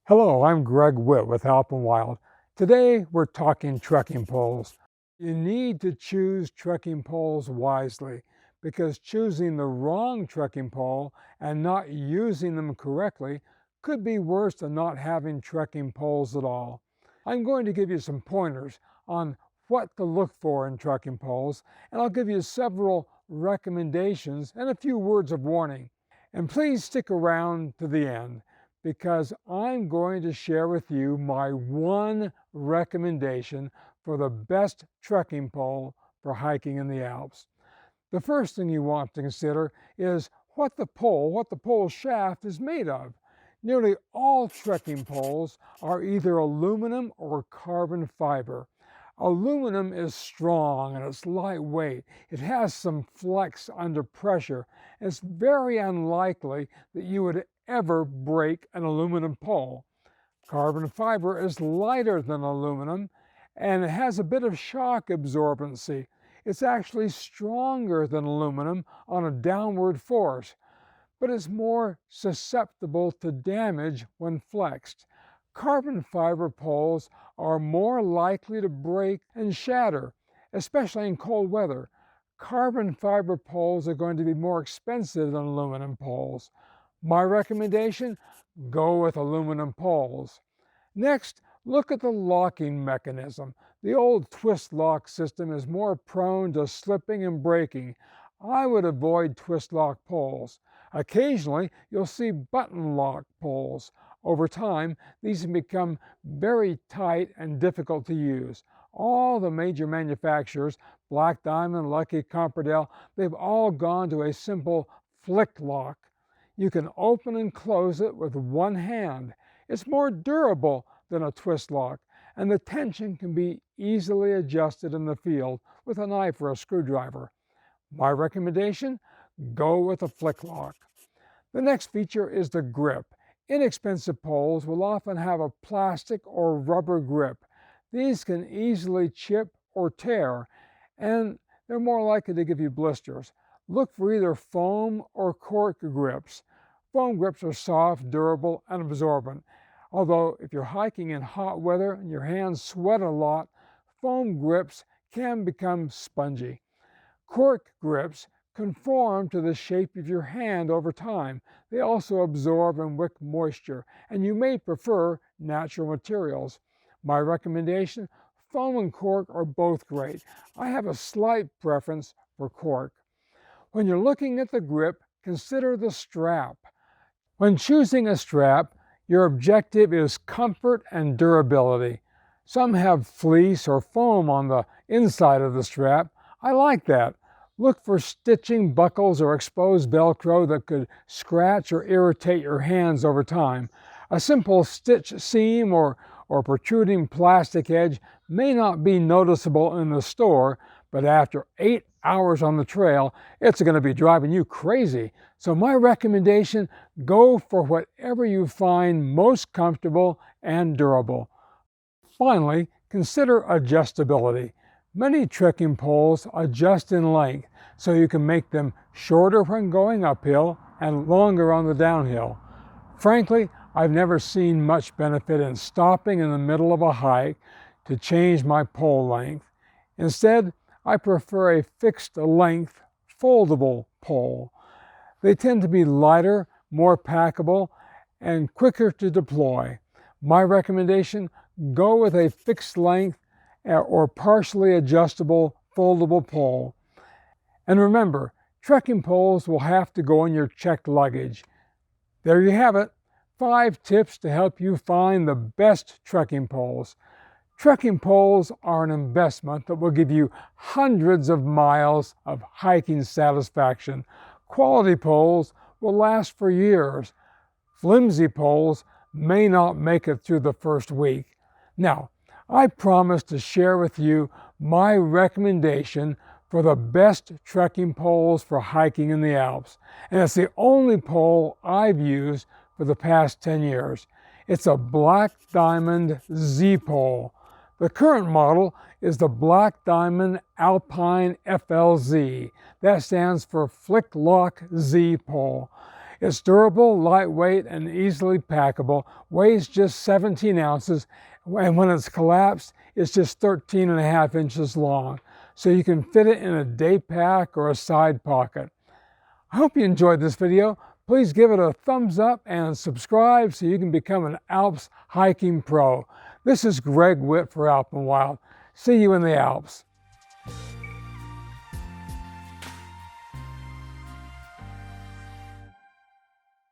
Hello, I'm Greg Witt with Alpenwild. Today we're talking trekking poles. You need to choose trekking poles wisely because choosing the wrong trekking pole and not using them correctly could be worse than not having trekking poles at all. I'm going to give you some pointers on what to look for in trekking poles, and I'll give you several recommendations and a few words of warning. And please stick around to the end, because I'm going to share with you my one recommendation for the best trekking pole for hiking in the Alps. The first thing you want to consider is what the pole shaft is made of. Nearly all trekking poles are either aluminum or carbon fiber. Aluminum is strong and it's lightweight. It has some flex under pressure. It's very unlikely that you would ever break an aluminum pole. Carbon fiber is lighter than aluminum and it has a bit of shock absorbency. It's actually stronger than aluminum on a downward force, but it's more susceptible to damage when flexed. Carbon fiber poles are more likely to break and shatter, especially in cold weather. Carbon fiber poles are going to be more expensive than aluminum poles. My recommendation, go with aluminum poles. Next, look at the locking mechanism. The old twist lock system is more prone to slipping and breaking. I would avoid twist lock poles. Occasionally, you'll see button lock poles. Over time, these can become very tight and difficult to use. All the major manufacturers, Black Diamond, Lucky, Compardel, they've all gone to a simple flick lock. You can open and close it with one hand. It's more durable than a twist lock, and the tension can be easily adjusted in the field with a knife or a screwdriver. My recommendation, go with a flick lock. The next feature is the grip. Inexpensive poles will often have a plastic or rubber grip. These can easily chip or tear, and they're more likely to give you blisters. Look for either foam or cork grips. Foam grips are soft, durable, and absorbent. Although if you're hiking in hot weather and your hands sweat a lot, foam grips can become spongy. Cork grips conform to the shape of your hand over time. They also absorb and wick moisture, and you may prefer natural materials. My recommendation, foam and cork are both great. I have a slight preference for cork. When you're looking at the grip, consider the strap. When choosing a strap, your objective is comfort and durability. Some have fleece or foam on the inside of the strap. I like that. Look for stitching, buckles, or exposed Velcro that could scratch or irritate your hands over time. A simple stitch seam or protruding plastic edge may not be noticeable in the store, but after 8 hours on the trail, it's going to be driving you crazy. So my recommendation, go for whatever you find most comfortable and durable. Finally, consider adjustability. Many trekking poles adjust in length, so you can make them shorter when going uphill and longer on the downhill. Frankly, I've never seen much benefit in stopping in the middle of a hike to change my pole length. Instead, I prefer a fixed length, foldable pole. They tend to be lighter, more packable, and quicker to deploy. My recommendation, go with a fixed length or partially adjustable foldable pole. And remember, trekking poles will have to go in your checked luggage. There you have it, 5 tips to help you find the best trekking poles. Trekking poles are an investment that will give you hundreds of miles of hiking satisfaction. Quality poles will last for years. Flimsy poles may not make it through the first week. Now, I promise to share with you my recommendation for the best trekking poles for hiking in the Alps. And it's the only pole I've used for the past 10 years. It's a Black Diamond Z pole. The current model is the Black Diamond Alpine FLZ. That stands for Flick Lock Z pole. It's durable, lightweight, and easily packable, weighs just 17 ounces, and when it's collapsed, it's just 13.5 inches long. So you can fit it in a day pack or a side pocket. I hope you enjoyed this video. Please give it a thumbs up and subscribe so you can become an Alps hiking pro. This is Greg Witt for Alpenwild. See you in the Alps.